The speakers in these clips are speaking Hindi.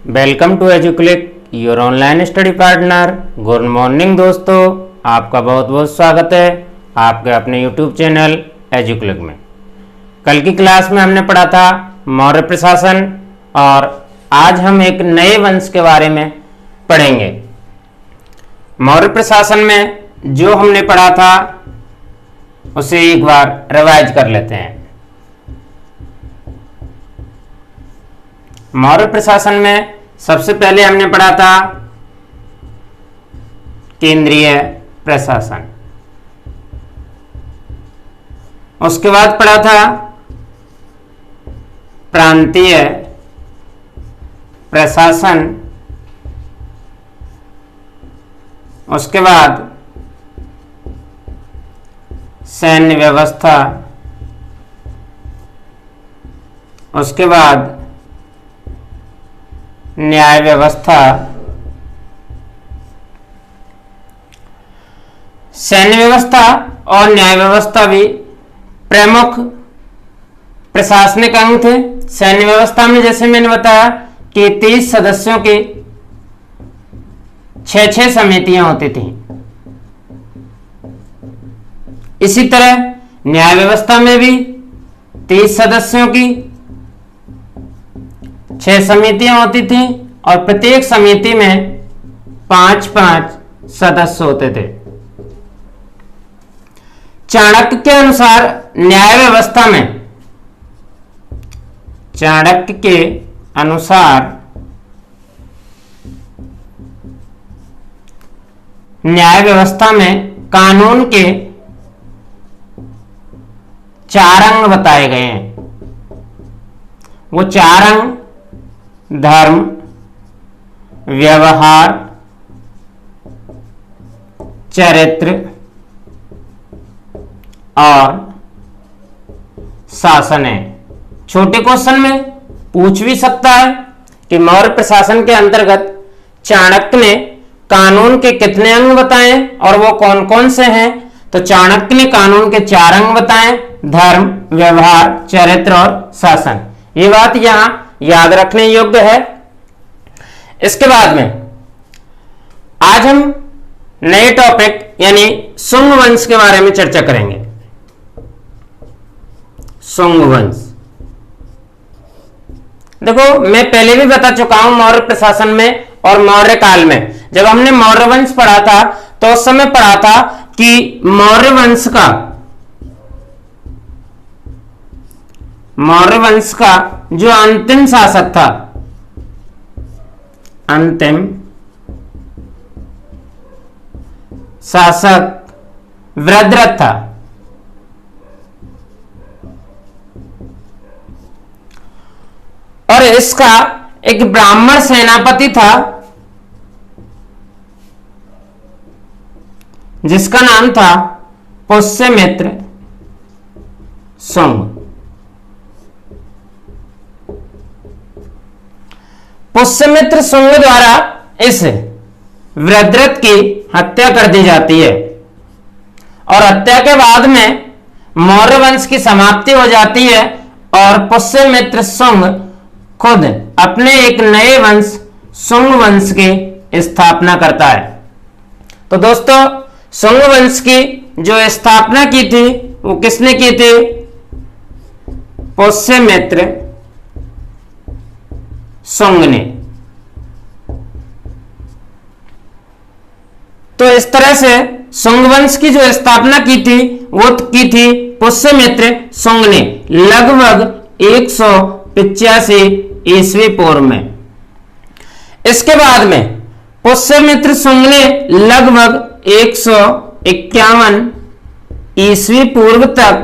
Welcome to Educlick your online study partner. Good morning दोस्तों, आपका बहुत बहुत स्वागत है आपके अपने यूट्यूब चैनल एजुक्लिक में। कल की क्लास में हमने पढ़ा था मौर्य प्रशासन और आज हम एक नए वंश के बारे में पढ़ेंगे। मौर्य प्रशासन में जो हमने पढ़ा था उसे एक बार रिवाइज कर लेते हैं। मौर्य प्रशासन में सबसे पहले हमने पढ़ा था केंद्रीय प्रशासन, उसके बाद पढ़ा था प्रांतीय प्रशासन, उसके बाद सैन्य व्यवस्था, उसके बाद न्याय व्यवस्था। सैन्य व्यवस्था और न्याय व्यवस्था भी प्रमुख प्रशासनिक अंग थे। सैन्य व्यवस्था में जैसे मैंने बताया कि 30 सदस्यों की 6-6 समितियां होती थी। इसी तरह न्याय व्यवस्था में भी 30 सदस्यों की 6 समितियां होती थी और प्रत्येक समिति में 5-5 सदस्य होते थे। चाणक्य के अनुसार न्याय व्यवस्था में, चाणक्य के अनुसार न्याय व्यवस्था में कानून के 4 अंग बताए गए हैं। वो 4 अंग धर्म, व्यवहार, चरित्र और शासन है। छोटे क्वेश्चन में पूछ भी सकता है कि मौर्य प्रशासन के अंतर्गत चाणक्य ने कानून के कितने अंग बताए और वो कौन कौन से हैं। तो चाणक्य ने कानून के 4 अंग बताए, धर्म, व्यवहार, चरित्र और शासन। ये बात यहां याद रखने योग्य है। इसके बाद में आज हम नए टॉपिक यानी शुंग वंश के बारे में चर्चा करेंगे। शुंग वंश, देखो मैं पहले भी बता चुका हूं मौर्य प्रशासन में और मौर्य काल में। जब हमने मौर्य वंश पढ़ा था तो उस समय पढ़ा था कि मौर्य वंश का जो अंतिम शासक था, अंतिम शासक वृद्धरथ था। और इसका एक ब्राह्मण सेनापति था जिसका नाम था पुष्यमित्र शुंग। पुष्यमित्र शुंग द्वारा इस वृद्धरथ की हत्या कर दी जाती है और हत्या के बाद में मौर्य वंश की समाप्ति हो जाती है और पुष्यमित्र शुंग खुद अपने एक नए वंश शुंग वंश की स्थापना करता है। तो दोस्तों शुंग वंश की जो स्थापना की थी वो किसने की थी? पुष्यमित्र शुंग ने। तो इस तरह से शुंग वंश की जो स्थापना की थी वो की थी पुष्यमित्र शुंग ने लगभग 185 ईस्वी पूर्व में। इसके बाद में पुष्यमित्र शुंग ने लगभग 151 ईस्वी पूर्व तक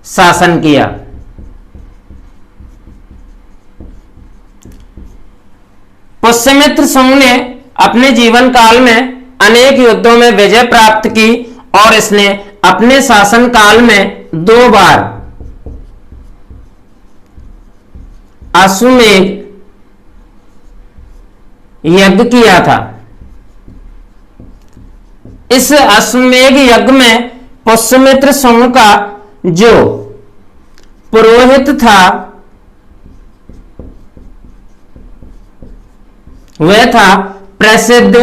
शासन किया। पुष्यमित्र शुंग ने अपने जीवन काल में अनेक युद्धों में विजय प्राप्त की और इसने अपने शासन काल में 2 बार अश्वमेध यज्ञ किया था। इस अश्वमेध यज्ञ में पुष्यमित्र शुंग का जो पुरोहित था वह था प्रसिद्ध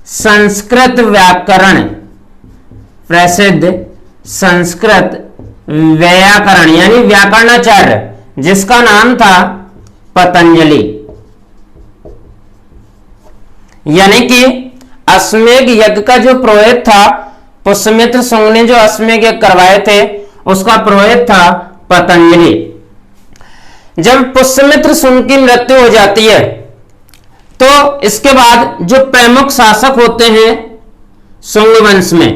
संस्कृत व्याकरण, प्रसिद्ध संस्कृत व्याकरण यानी व्याकरणाचार्य, जिसका नाम था पतंजलि। यानी कि अश्वमेध यज्ञ का जो पुरोहित था, पुष्यमित्र शुंग ने जो अश्वमेध यज्ञ करवाए थे, उसका पुरोहित था पतंजलि। जब पुष्यमित्र शुंग की मृत्यु हो जाती है तो इसके बाद जो प्रमुख शासक होते हैं शुंग वंश में,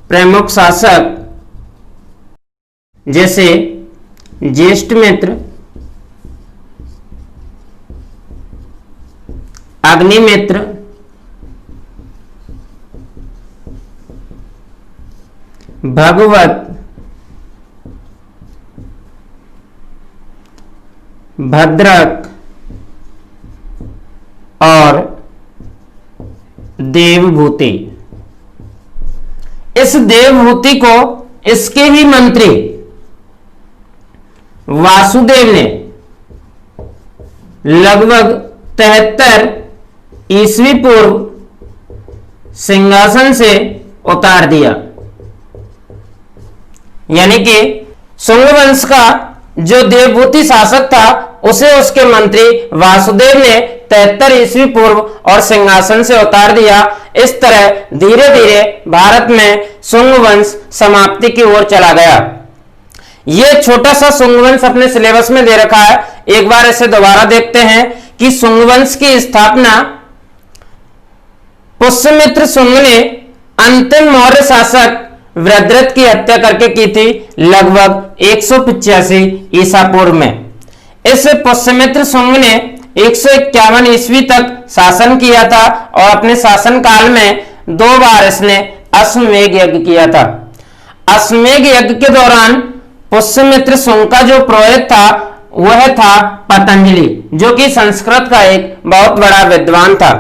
प्रमुख शासक जैसे ज्येष्ठमित्र, अग्निमित्र, भगवत, भद्रक और देवभूति। इस देवभूति को इसके ही मंत्री वासुदेव ने लगभग 73 ईस्वी पूर्व सिंहासन से उतार दिया। यानी कि शुंग वंश का जो देवभूति शासक था उसे उसके मंत्री वासुदेव ने 73 ईस्वी पूर्व और सिंहासन से उतार दिया। इस तरह धीरे धीरे भारत में शुंग वंश समाप्ति की ओर चला गया। यह छोटा सा शुंग वंश अपने सिलेबस में दे रखा है, एक बार इसे दोबारा देखते हैं कि शुंग वंश की स्थापना पुष्यमित्र शुंग ने अंतिम मौर्य शासक वृद्धृत की हत्या करके की थी, लगभग 185 ईसा पूर्व में। इस पुष्यमित्र शुंग ने 151 ईस्वी तक शासन किया था और अपने शासन काल में 2 बार इसने अश्वमेध यज्ञ किया था। अश्वमेध यज्ञ के दौरान पुष्यमित्र शुंग का जो पुरोहित था वह था पतंजलि, जो कि संस्कृत का एक बहुत बड़ा विद्वान था।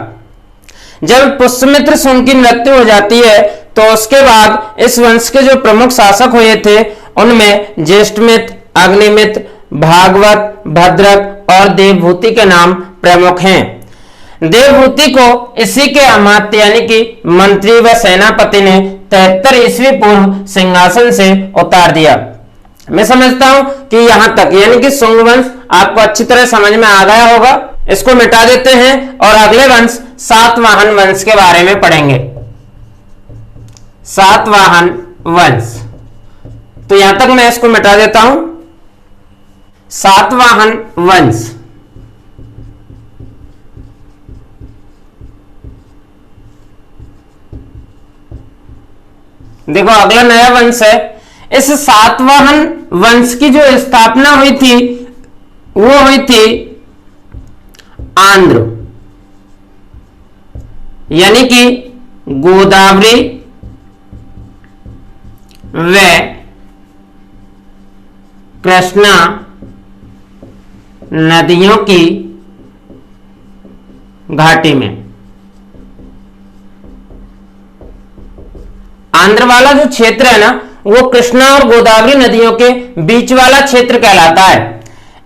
जब पुष्यमित्र शुंग की मृत्यु हो जाती है तो उसके बाद इस वंश के जो प्रमुख शासक हुए थे उनमें ज्येष्ठमित्र, अग्निमित्र, भागवत, भद्रक और देवभूति के नाम प्रमुख हैं। देवभूति को इसी के अमात्य यानी कि मंत्री व सेनापति ने 73 ईस्वी पूर्व सिंहासन से उतार दिया। मैं समझता हूं कि यहां तक यानी कि शुंग वंश आपको अच्छी तरह समझ में आ गया होगा। इसको मिटा देते हैं और अगले वंश सातवाहन वंश के बारे में पढ़ेंगे। सातवाहन वंश, तो यहां तक मैं इसको मिटा देता हूं। सातवाहन वंश देखो अगला नया वंश है। इस सातवाहन वंश की जो स्थापना हुई थी वो हुई थी आंध्र, यानी कि गोदावरी व कृष्णा नदियों की घाटी में। आंध्र वाला जो क्षेत्र है ना वो कृष्णा और गोदावरी नदियों के बीच वाला क्षेत्र कहलाता है।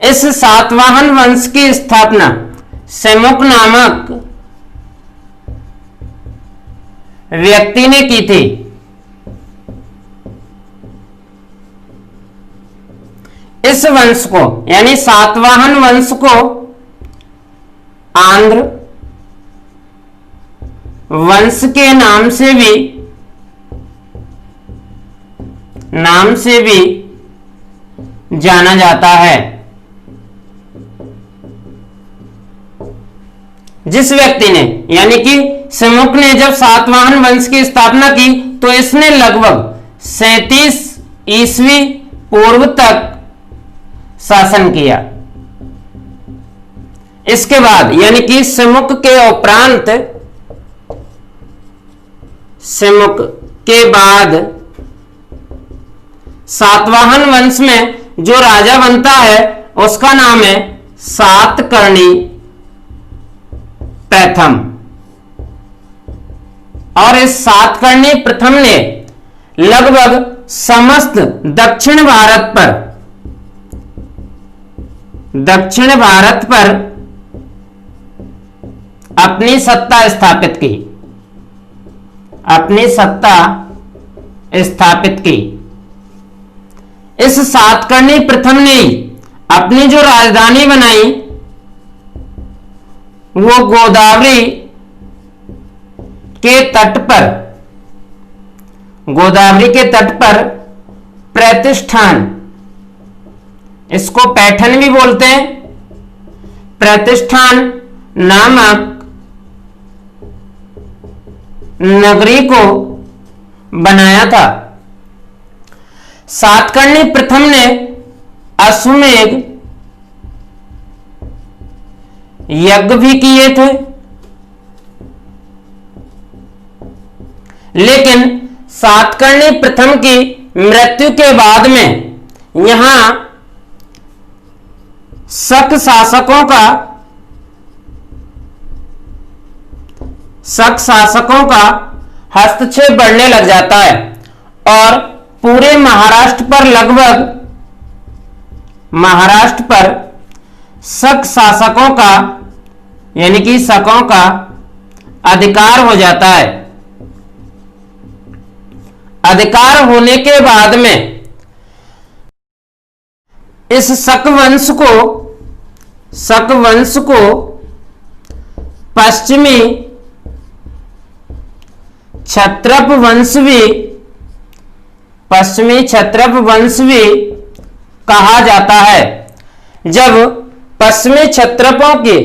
इस सातवाहन वंश की स्थापना सेमुक नामक व्यक्ति ने की थी। इस वंश को यानी सातवाहन वंश को आंध्र वंश के नाम से भी जाना जाता है। जिस व्यक्ति ने यानी कि सेमुक ने जब सातवाहन वंश की स्थापना की तो इसने लगभग 37 ईस्वी पूर्व तक शासन किया। इसके बाद यानी कि सेमुक के उपरांत, सेमुक के बाद सातवाहन वंश में जो राजा बनता है उसका नाम है सातकर्णी प्रथम। और इस सातकर्णी प्रथम ने लगभग समस्त दक्षिण भारत पर अपनी सत्ता स्थापित की, अपनी सत्ता स्थापित की। इस सातकर्णी प्रथम ने अपनी जो राजधानी बनाई वो गोदावरी के तट पर, गोदावरी के तट पर प्रतिष्ठान, इसको पैठन भी बोलते हैं, प्रतिष्ठान नामक नगरी को बनाया था। सातकर्णी प्रथम ने अश्वमेध यज्ञ भी किए थे, लेकिन सातकर्णी प्रथम की मृत्यु के बाद में यहां शक शासकों का हस्तक्षेप बढ़ने लग जाता है और पूरे महाराष्ट्र पर शक शासकों का यानी कि शकों का अधिकार हो जाता है। अधिकार होने के बाद में इस शक वंश को पश्चिमी क्षत्रप वंश भी कहा जाता है। जब पश्चिमी क्षत्रपों के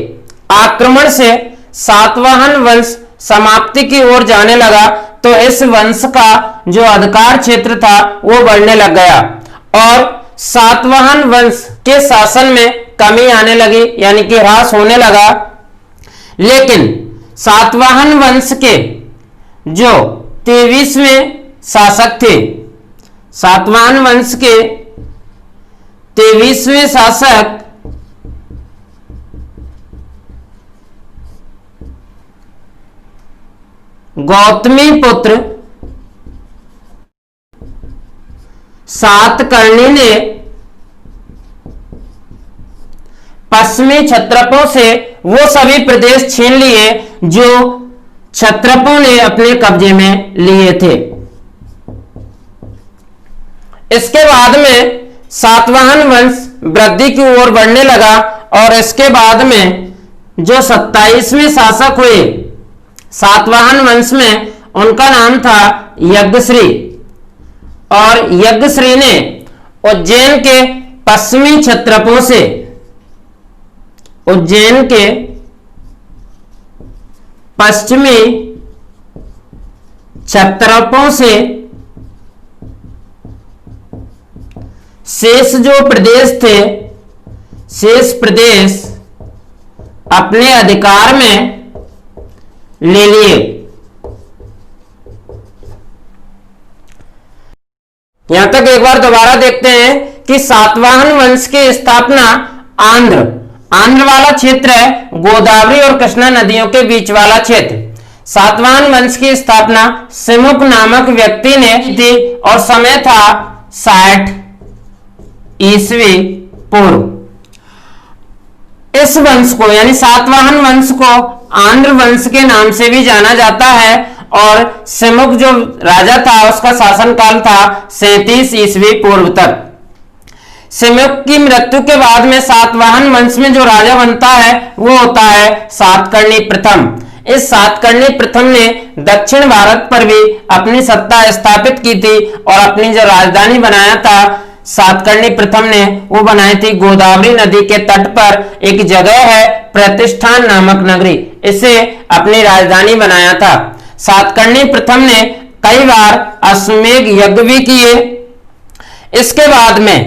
आक्रमण से सातवाहन वंश समाप्ति की ओर जाने लगा तो इस वंश का जो अधिकार क्षेत्र था वो बढ़ने लग गया और सातवाहन वंश के शासन में कमी आने लगी, यानी कि ह्रास होने लगा। लेकिन सातवाहन वंश के जो 23वें शासक थे, सातवाहन वंश के 23वें शासक गौतमी पुत्र सातकर्णी ने पश्चिमी क्षत्रपों से वो सभी प्रदेश छीन लिए जो क्षत्रपों ने अपने कब्जे में लिए थे। इसके बाद में सातवाहन वंश वृद्धि की ओर बढ़ने लगा और इसके बाद में जो 27वें शासक हुए सातवाहन वंश में, उनका नाम था यज्ञश्री और यज्ञश्री ने उज्जैन के पश्चिमी क्षत्रपों से, उज्जैन के पश्चिमी क्षत्रपों से शेष जो प्रदेश थे, शेष प्रदेश अपने अधिकार में ले लिए। यहां तक एक बार दोबारा देखते हैं कि सातवाहन वंश की स्थापना आंध्र वाला क्षेत्र है, गोदावरी और कृष्णा नदियों के बीच वाला क्षेत्र। सातवाहन वंश की स्थापना सिमुक नामक व्यक्ति ने की थी और समय था 60 ईस्वी पूर्व। इस वंश को यानी सातवाहन वंश को आंध्र वंश के नाम से भी जाना जाता है और सिमुक जो राजा था उसका शासनकाल था 37 ईस्वी पूर्व तक। सिमुक की मृत्यु के बाद में सातवाहन वंश में जो राजा बनता है वो होता है सातकर्णी प्रथम। इस सातकर्णी प्रथम ने दक्षिण भारत पर भी अपनी सत्ता स्थापित की थी और अपनी जो राजधानी बनाया था सातकर्णी प्रथम ने वो बनाई थी गोदावरी नदी के तट पर एक जगह है प्रतिष्ठान नामक नगरी, इसे अपनी राजधानी बनाया था। सातकर्णी प्रथम ने कई बार अश्वमेध यज्ञ भी किए। इसके बाद में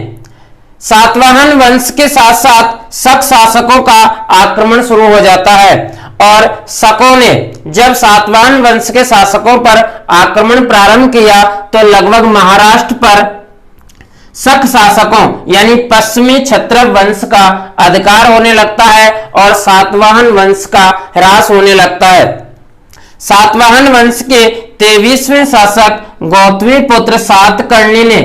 सातवाहन वंश के साथ साथ शक शासकों का आक्रमण शुरू हो जाता है और शकों ने जब सातवाहन वंश के शासकों पर आक्रमण प्रारंभ किया तो लगभग महाराष्ट्र पर शक शासकों यानी पश्चिमी क्षत्रप वंश का अधिकार होने लगता है और सातवाहन वंश का ह्रास होने लगता है। सातवाहन वंश के 23वें शासक गौतमी पुत्र सातकर्णी ने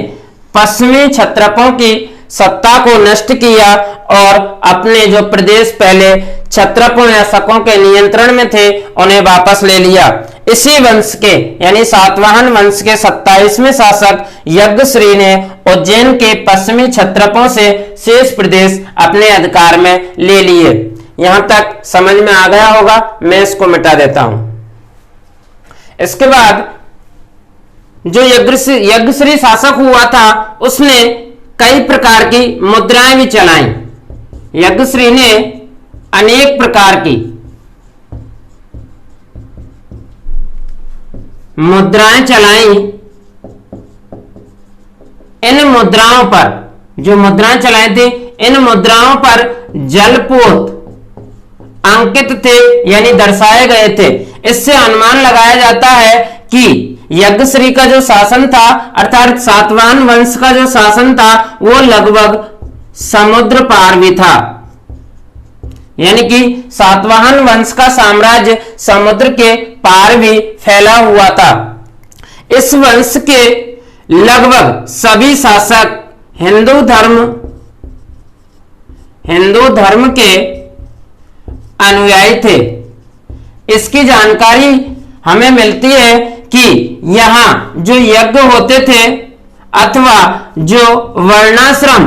पश्चिमी क्षत्रपों की सत्ता को नष्ट किया और अपने जो प्रदेश पहले क्षत्रपों या शकों के नियंत्रण में थे उन्हें वापस ले लिया। इसी वंश के यानी सातवाहन वंश के 27वें शासक यज्ञश्री ने उज्जैन के पश्चिमी क्षत्रपों से शेष प्रदेश अपने अधिकार में ले लिए। यहां तक समझ में आ गया होगा, मैं इसको मिटा देता हूं। इसके बाद जो यज्ञश्री शासक हुआ था उसने कई प्रकार की मुद्राएं भी चलाई। यज्ञश्री ने अनेक प्रकार की मुद्राएं चलाई। इन मुद्राओं पर जो मुद्राएं चलाई थी, इन मुद्राओं पर जलपोत अंकित थे यानी दर्शाए गए थे। इससे अनुमान लगाया जाता है कि यज्ञश्री का जो शासन था अर्थात सातवाहन वंश का जो शासन था वो लगभग समुद्र पार भी था, यानी कि सातवाहन वंश का साम्राज्य समुद्र के पार भी फैला हुआ था। इस वंश के लगभग सभी शासक हिंदू धर्म के अनुयायी थे। इसकी जानकारी हमें मिलती है कि यहां जो यज्ञ होते थे अथवा जो वर्णाश्रम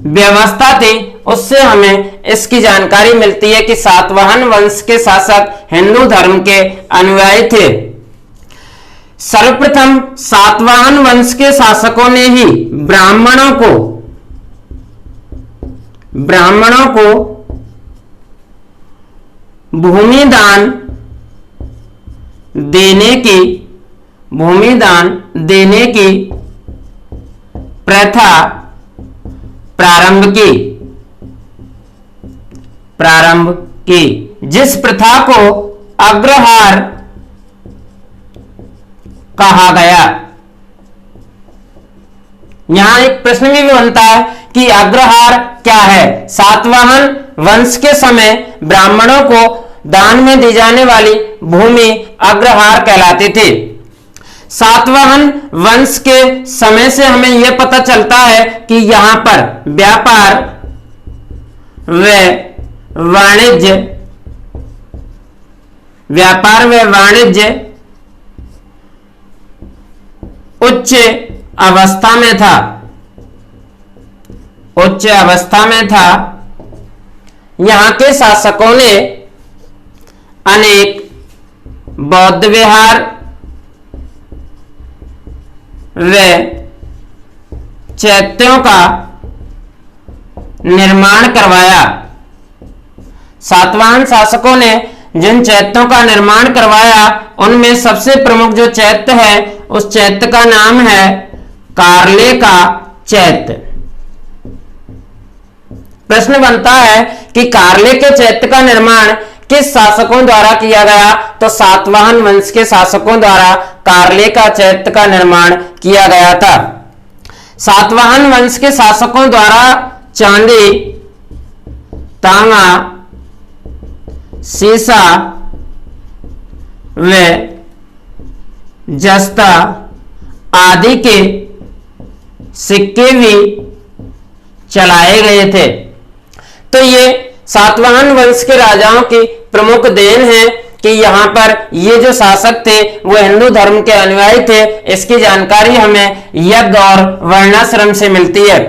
व्यवस्था थी उससे हमें इसकी जानकारी मिलती है कि सातवाहन वंश के शासक हिंदू धर्म के अनुयायी थे। सर्वप्रथम सातवाहन वंश के शासकों ने ही ब्राह्मणों को भूमि दान देने की प्रथा प्रारंभ की, जिस प्रथा को अग्रहार कहा गया। यहां एक प्रश्न भी बनता है कि अग्रहार क्या है। सातवाहन वंश के समय ब्राह्मणों को दान में दी जाने वाली भूमि अग्रहार कहलाती थी। सातवाहन वंश के समय से हमें यह पता चलता है कि यहां पर व्यापार व वाणिज्य उच्च अवस्था में था। यहां के शासकों ने अनेक बौद्ध विहार व चैत्यों का निर्माण करवाया। सातवाहन शासकों ने जिन चैत्यों का निर्माण करवाया उनमें सबसे प्रमुख जो चैत्य है उस चैत्य का नाम है कार्ले का चैत्य। प्रश्न बनता है कि कार्ले के चैत्य का निर्माण किस शासकों द्वारा किया गया, तो सातवाहन वंश के शासकों द्वारा कार्ले का चैत्य का निर्माण किया गया था। सातवाहन वंश के शासकों द्वारा चांदी, तांबा, सीसा व जस्ता आदि के सिक्के भी चलाए गए थे। तो ये सातवाहन वंश के राजाओं की प्रमुख देन है कि यहाँ पर ये जो शासक थे वो हिंदू धर्म के अनुयायी थे। इसकी जानकारी हमें यज्ञ और वर्णाश्रम से मिलती है।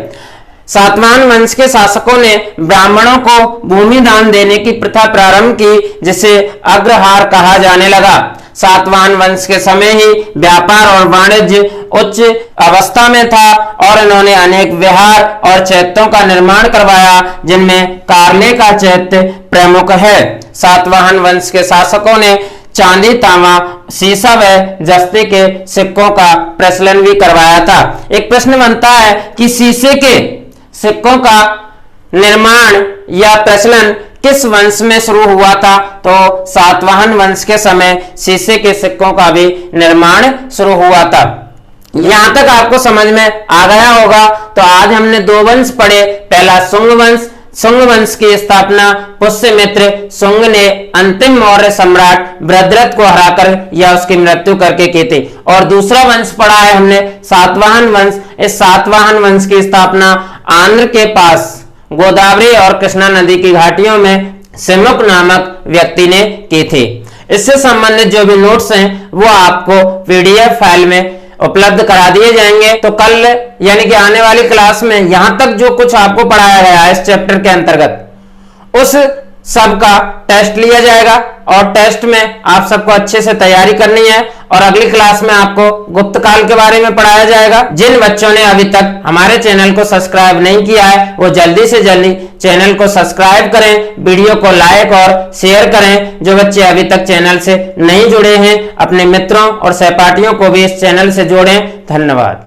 सातवाहन वंश के शासकों ने ब्राह्मणों को भूमि दान देने की प्रथा प्रारंभ की, जिसे अग्रहार कहा जाने लगा। सातवाहन वंश के समय ही व्यापार और वाणिज्य उच्च अवस्था में था और इन्होंने अनेक विहार और चैत्यों का निर्माण करवाया, जिनमें कार्ले का चैत्य प्रमुख है। सातवाहन वंश के शासकों ने चांदी, तांबा, सीसा व जस्ते के सिक्कों का प्रचलन भी करवाया था। एक प्रश्न बनता है कि सीसे के सिक्कों का निर्माण या प्रचलन किस वंश में शुरू हुआ था, तो सातवाहन वंश के समय शीशे के सिक्कों का भी निर्माण शुरू हुआ था। यहां तक आपको समझ में आ गया होगा। तो आज हमने दो वंश पढ़े, पहला शुंग वंश शुंग वंश की स्थापना पुष्यमित्र शुंग ने अंतिम मौर्य सम्राट बृहद्रथ को हराकर या उसकी मृत्यु करके की थी। और दूसरा वंश पढ़ा है हमने सातवाहन वंश। इस सातवाहन वंश की स्थापना आंध्र के पास गोदावरी और कृष्णा नदी की घाटियों में सिमुक नामक व्यक्ति ने की थी। इससे संबंधित जो भी नोट्स हैं वो आपको पीडीएफ फाइल में उपलब्ध करा दिए जाएंगे। तो कल यानी कि आने वाली क्लास में यहां तक जो कुछ आपको पढ़ाया गया है इस चैप्टर के अंतर्गत उस सब का टेस्ट लिया जाएगा और टेस्ट में आप सबको अच्छे से तैयारी करनी है। और अगली क्लास में आपको गुप्त काल के बारे में पढ़ाया जाएगा। जिन बच्चों ने अभी तक हमारे चैनल को सब्सक्राइब नहीं किया है वो जल्दी से जल्दी चैनल को सब्सक्राइब करें, वीडियो को लाइक और शेयर करें। जो बच्चे अभी तक चैनल से नहीं जुड़े हैं अपने मित्रों और सहपाठियों को भी इस चैनल से जोड़ें। धन्यवाद।